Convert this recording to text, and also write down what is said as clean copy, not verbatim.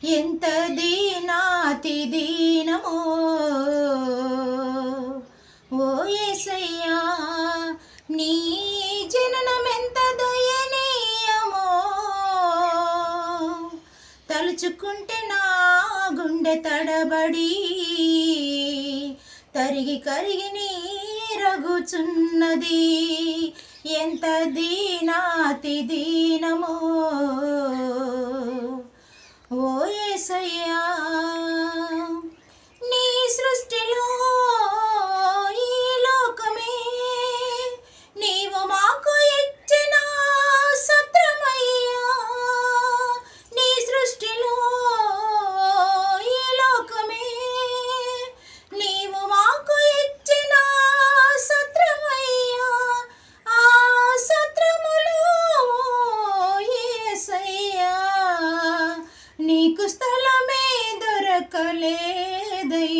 ఎంత దీనాతి దీనమో ఓ యేసయ్యా, నీ జననమెంత దయనీయమో తలుచుకుంటే నా గుండె తడబడి తరిగి కరిగి నీరగుచున్నది. ఎంత దీనాతి దీనమో ఓ యేసయ్యా, నీ సృష్టిలో ఈ లోకమే నీవు మాకు ఇచ్చిన సత్రమయ్యా. నీ సృష్టిలో ఈ లోకమే నీవు మాకు ఇచ్చిన సత్రమయ్యా. ఆ సత్రములో యేసయ్యా, నీకు స్థలమే దొరకలేదయ్యా.